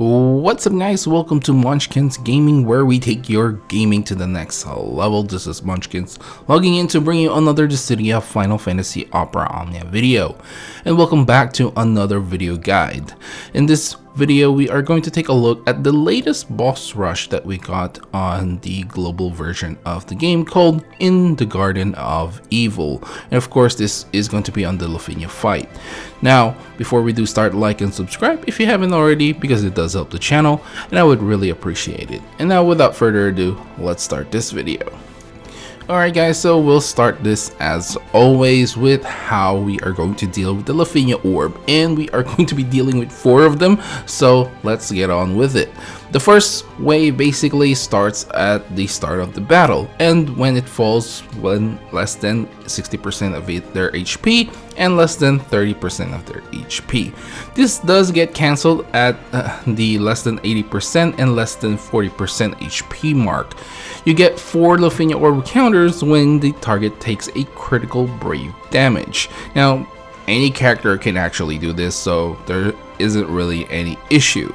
What's up guys, welcome to Monchkinz Gaming, where we take your gaming to the next level. This is Monchkinz logging in to bring you another Dissidia Final Fantasy Opera Omnia video. And welcome back to another video guide. In this video we are going to take a look at the latest boss rush that we got on the global version of the game called In the Garden of Evil. And of course this is going to be on the Lufenia fight. Now before we do start, like and subscribe if you haven't already, because it does help the channel and I would really appreciate it. And now without further ado, let's start this video. Alright guys, so we'll start this as always with how we are going to deal with the Lufenia orb, and we are going to be dealing with 4 of them, so let's get on with it. The first wave basically starts at the start of the battle, and when it falls when less than 60% of their HP and less than 30% of their HP. This does get cancelled at the less than 80% and less than 40% HP mark. You get 4 Lufenia orb counters when the target takes a critical brave damage. Now, any character can actually do this, so there isn't really any issue.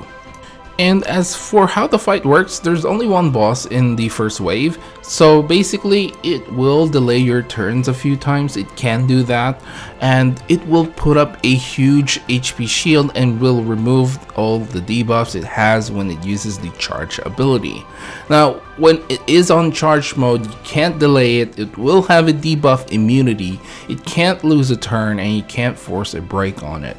And as for how the fight works, there's only one boss in the first wave, so basically it will delay your turns a few times. It can do that, and it will put up a huge HP shield and will remove all the debuffs it has when it uses the charge ability. Now when it is on charge mode, you can't delay it. It will have a debuff immunity. It can't lose a turn and you can't force a break on it.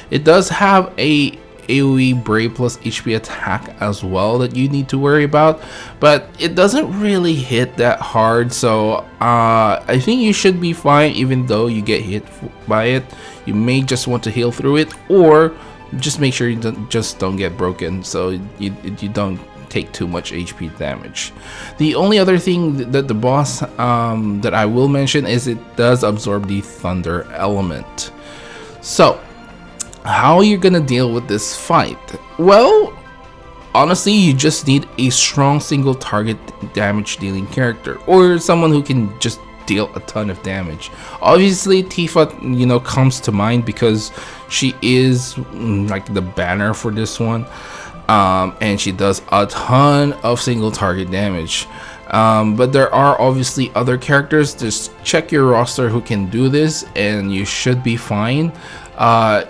It does have a AoE Brave plus HP attack as well that you need to worry about, but it doesn't really hit that hard, so I think you should be fine even though you get hit by it. You may just want to heal through it, or just make sure you don't get broken so you don't take too much HP damage. The only other thing that the boss that I will mention is it does absorb the thunder element. So how are you gonna deal with this fight? Well, honestly, you just need a strong single target damage dealing character, or someone who can just deal a ton of damage. Obviously Tifa, comes to mind because she is like the banner for this one, and she does a ton of single target damage. But there are obviously other characters. Just check your roster who can do this and you should be fine.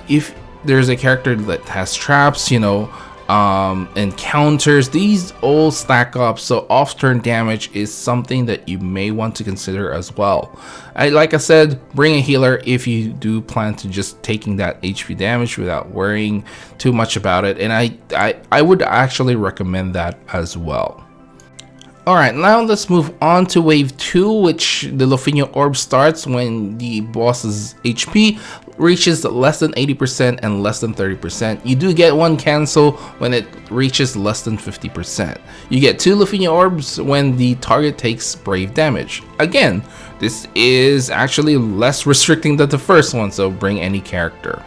If there's a character that has traps, and counters, these all stack up, so off-turn damage is something that you may want to consider as well. Like I said, bring a healer if you do plan to just taking that HP damage without worrying too much about it, and I would actually recommend that as well. Alright, now let's move on to wave 2, which the Lufenia orb starts when the boss's HP reaches less than 80% and less than 30%. You do get one cancel when it reaches less than 50%. You get 2 Lufenia orbs when the target takes brave damage. Again, this is actually less restricting than the first one, so bring any character.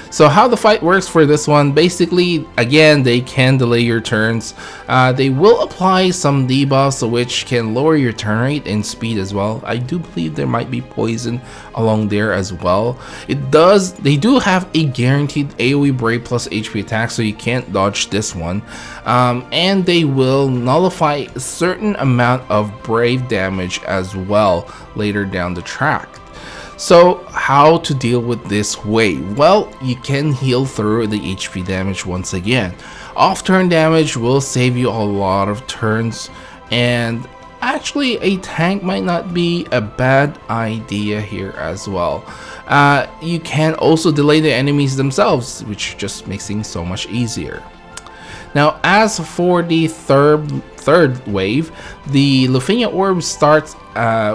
So how the fight works for this one, basically, again, they can delay your turns. They will apply some debuffs which can lower your turn rate and speed as well. I do believe there might be poison along there as well. They do have a guaranteed AoE Brave plus HP attack, so you can't dodge this one. And they will nullify a certain amount of Brave damage as well later down the track. So how to deal with this wave? Well, you can heal through the HP damage once again. Off-turn damage will save you a lot of turns, and actually a tank might not be a bad idea here as well. You can also delay the enemies themselves, which just makes things so much easier. Now as for the third wave, the Lufenia orb starts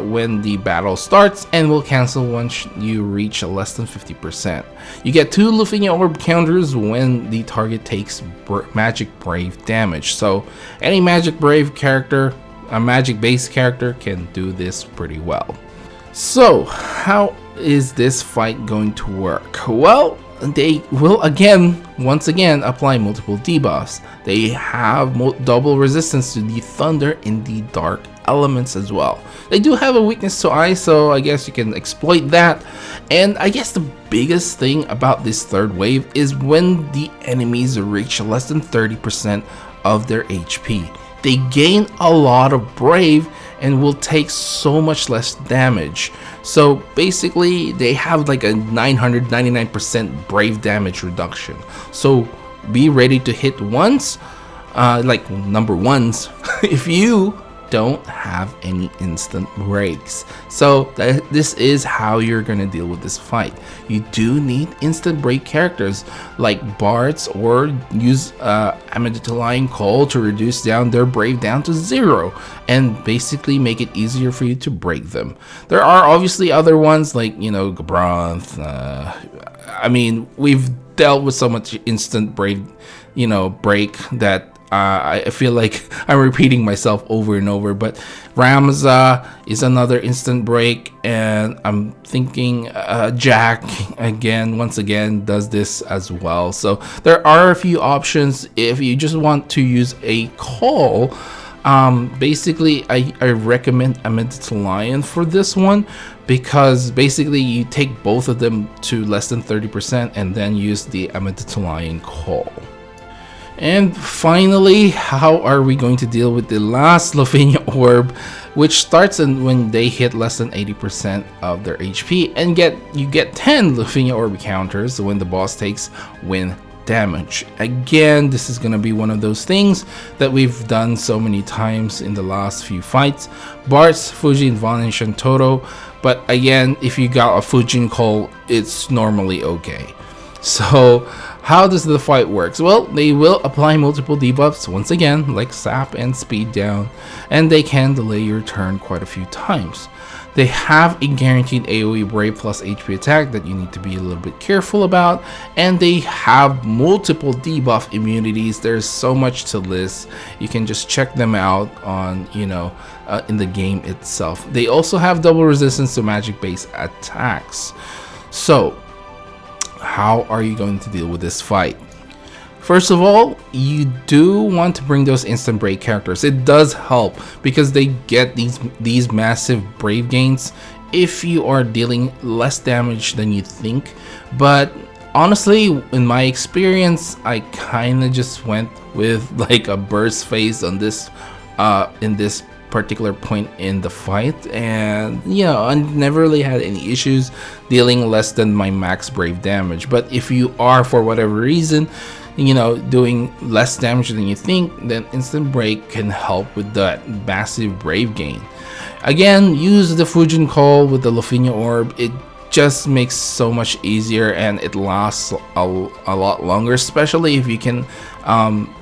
when the battle starts and will cancel once you reach less than 50%. You get 2 Lufenia orb counters when the target takes magic brave damage, so any magic brave character, a magic based character, can do this pretty well. So how is this fight going to work? Well, they will once again apply multiple debuffs. They have double resistance to the thunder in the dark elements as well. They do have a weakness to ice, so I guess you can exploit that. And I guess the biggest thing about this third wave is when the enemies reach less than 30% of their HP. They gain a lot of brave and will take so much less damage. So basically they have like a 999% brave damage reduction. So be ready to hit once, like number ones, if you don't have any instant breaks. So this is how you're gonna deal with this fight. You do need instant break characters like bards, or use Amityville Call to reduce down their brave down to 0 and basically make it easier for you to break them. There are obviously other ones like, you know, Gabranth. I mean, we've dealt with so much instant brave, you know, break that I feel like I'm repeating myself over and over, but Ramza is another instant break, and I'm thinking Jack once again does this as well. So there are a few options if you just want to use a call. Basically I recommend Amityville for this one, because basically you take both of them to less than 30% and then use the Amityville call. And finally, how are we going to deal with the last Lufenia orb, which starts when they hit less than 80% of their HP, and you get 10 Lufenia orb counters when the boss takes wind damage. Again, this is going to be one of those things that we've done so many times in the last few fights. Bards, Fujin, Vanish, and Toto. But again, if you got a Fujin call, it's normally okay. So how does the fight works? Well, they will apply multiple debuffs once again, like sap and speed down, and they can delay your turn quite a few times. They have a guaranteed AoE brave plus HP attack that you need to be a little bit careful about, and they have multiple debuff immunities. There's so much to list. You can just check them out on, you know, in the game itself. They also have double resistance to magic based attacks. So how are you going to deal with this fight? First of all, you do want to bring those instant break characters. It does help because they get these massive brave gains if you are dealing less damage than you think. But honestly, in my experience, I kind of just went with like a burst phase on this in this particular point in the fight, and you know, I never really had any issues dealing less than my max brave damage. But if you are, for whatever reason, you know, doing less damage than you think, then instant break can help with that massive brave gain. Again, use the Fujin call with the Lufenia orb. It just makes so much easier, and it lasts a lot longer, especially if you can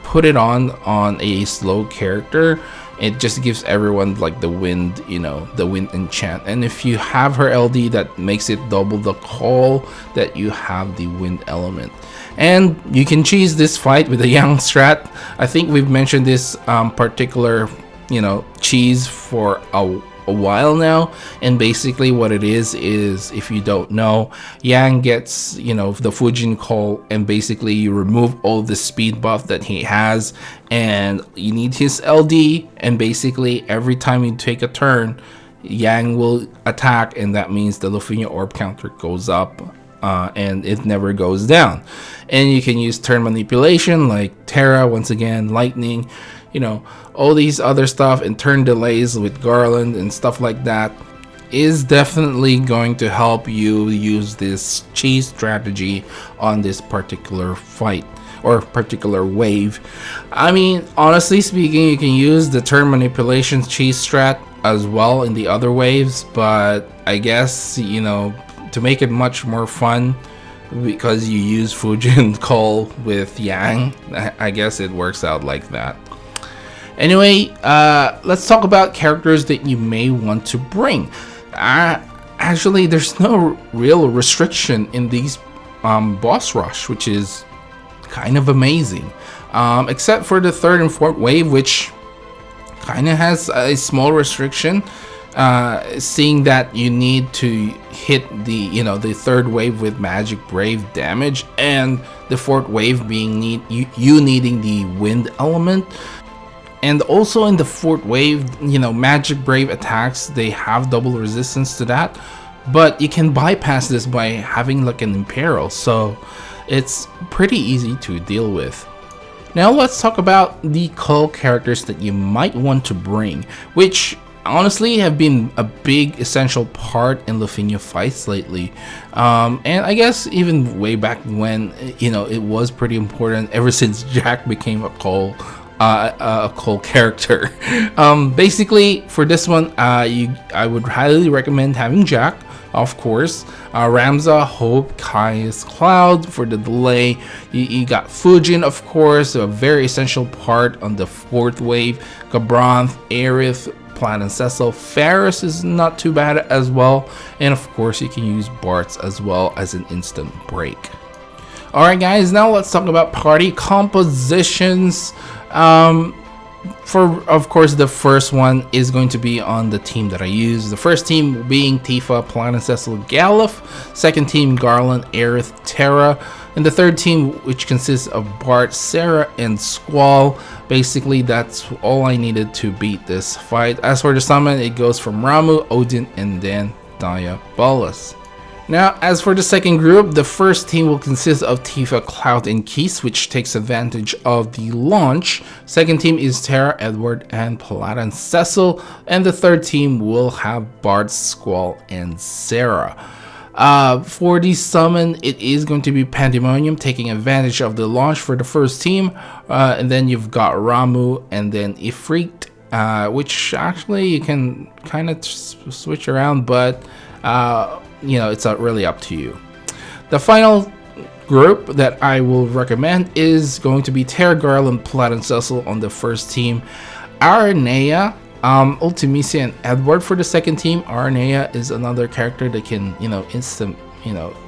put it on a slow character. It just gives everyone like the wind, you know, the wind enchant. And if you have her LD, that makes it double the call that you have the wind element. And you can cheese this fight with a Yang strat. I think we've mentioned this particular, you know, cheese for a while now, and basically what it is if you don't know, Yang gets, you know, the Fujin call, and basically you remove all the speed buff that he has, and you need his LD, and basically every time you take a turn, Yang will attack, and that means the Lufenia orb counter goes up, and it never goes down. And you can use turn manipulation like Terra, once again, lightning, you know, all these other stuff, and turn delays with Garland and stuff like that is definitely going to help you use this cheese strategy on this particular fight or particular wave. I mean, honestly speaking, you can use the turn manipulation cheese strat as well in the other waves, but I guess, you know, to make it much more fun, because you use Fujin call with Yang, I guess it works out like that. Anyway, let's talk about characters that you may want to bring. Actually, there's no real restriction in these boss rush, which is kind of amazing. Except for the third and fourth wave, which kind of has a small restriction, seeing that you need to hit the, you know, the third wave with magic brave damage, and the fourth wave being you needing the wind element. And also in the fourth wave, you know, magic brave attacks, they have double resistance to that, but you can bypass this by having like an Imperial, so it's pretty easy to deal with. Now let's talk about the call characters that you might want to bring, which honestly have been a big essential part in Lufenia fights lately, and I guess even way back when, you know, it was pretty important ever since Jack became a call character. Basically for this one, I would highly recommend having Jack, of course, Ramza, Hope, Caius, Cloud for the delay. You got Fujin, of course, a very essential part on the fourth wave, Gabranth, Aerith, Plan and Cecil. Ferris is not too bad as well, and of course you can use Bartz as well as an instant break. Alright guys, now let's talk about party compositions. For of course the first one is going to be on the team that I use. The first team being Tifa, Plan and Cecil, Galuf. Second team Garland, Aerith, Terra. And the third team, which consists of Bart, Sarah, and Squall. Basically, that's all I needed to beat this fight. As for the summon, it goes from Ramu, Odin, and then Diabolus. Now, as for the second group, the first team will consist of Tifa, Cloud, and Keys, which takes advantage of the launch. Second team is Terra, Edward, and Palada and Cecil. And the third team will have Bart, Squall, and Sarah. For the summon, it is going to be Pandemonium, taking advantage of the launch for the first team, and then you've got Ramu and then Ifrit, which actually you can kind of switch around, but you know, it's really up to you. The final group that I will recommend is going to be Terra, Garland, Plat, and Cecil on the first team, Aranea, Ultimisia, and Edward for the second team. Aranea is another character that can, you know,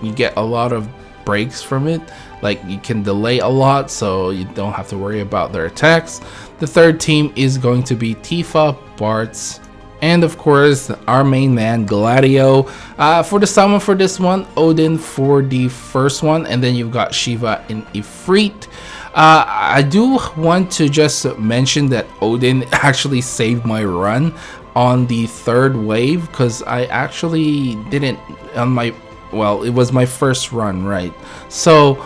you get a lot of breaks from it, like you can delay a lot, so you don't have to worry about their attacks. The third team is going to be Tifa, Bartz, and of course our main man Gladio. For the summon for this one, Odin for the first one, and then you've got Shiva and Ifrit. I do want to just mention that Odin actually saved my run on the third wave, because I actually didn't on my, well, it was my first run, right? So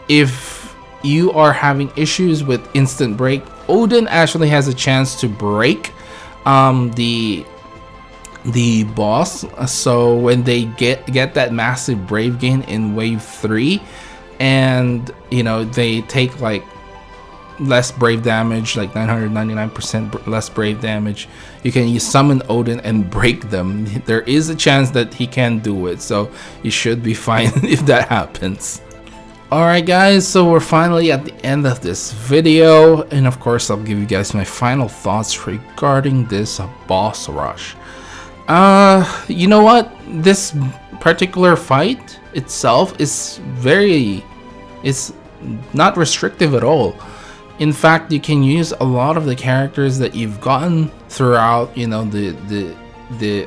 if you are having issues with instant break, Odin actually has a chance to break the boss. So when they get that massive brave gain in wave 3, and you know, they take like less brave damage, like 999% less brave damage, you can summon Odin and break them. There is a chance that he can do it, so you should be fine if that happens. Alright guys, so we're finally at the end of this video, and of course I'll give you guys my final thoughts regarding this boss rush. You know what, this particular fight itself is it's not restrictive at all. In fact, you can use a lot of the characters that you've gotten throughout, you know, the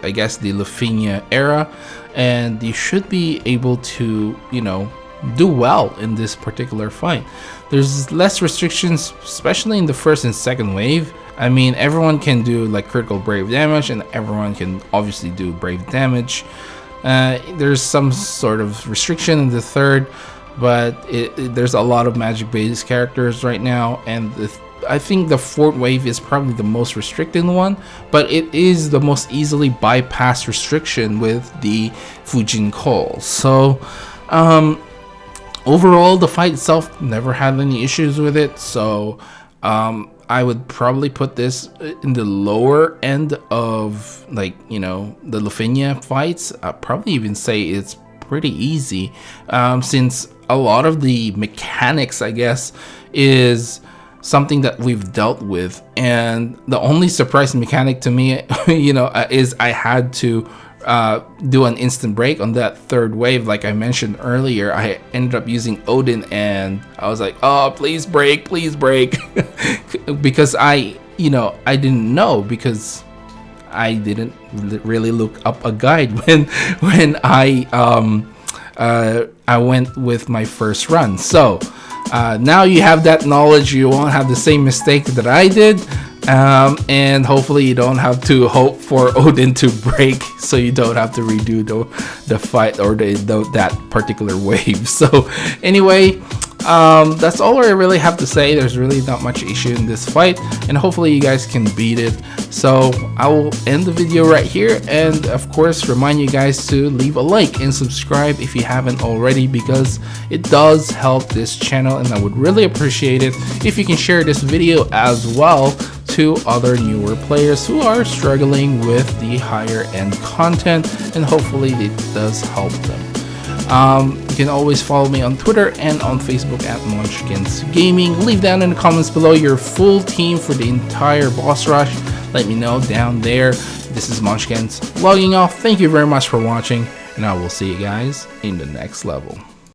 I guess the Lufenia era, and you should be able to, you know, do well in this particular fight. There's less restrictions, especially in the first and second wave. I mean, everyone can do like critical brave damage, and everyone can obviously do brave damage. There's some sort of restriction in the third, but there's a lot of magic based characters right now, and I think the fourth wave is probably the most restricted one, but it is the most easily bypassed restriction with the Fujin Call. So overall, the fight itself never had any issues with it, so I would probably put this in the lower end of, like, you know, the Lufenia fights. I'd probably even say it's pretty easy, since a lot of the mechanics, I guess, is something that we've dealt with, and the only surprising mechanic to me, you know, is I had to do an instant break on that third wave. Like I mentioned earlier, I ended up using Odin, and I was like, oh, please break, because I didn't know, because I didn't really look up a guide when I went with my first run. So Now you have that knowledge, you won't have the same mistake that I did. And hopefully you don't have to hope for Odin to break, so you don't have to redo the fight or that particular wave. So anyway, that's all I really have to say. There's really not much issue in this fight, and hopefully you guys can beat it. So I will end the video right here, and of course remind you guys to leave a like and subscribe if you haven't already, because it does help this channel, and I would really appreciate it if you can share this video as well to other newer players who are struggling with the higher end content, and hopefully it does help them. You can always follow me on Twitter and on Facebook at Monchkinz Gaming. Leave down in the comments below your full team for the entire boss rush. Let me know down there. This is Monchkinz logging off. Thank you very much for watching, and I will see you guys in the next level.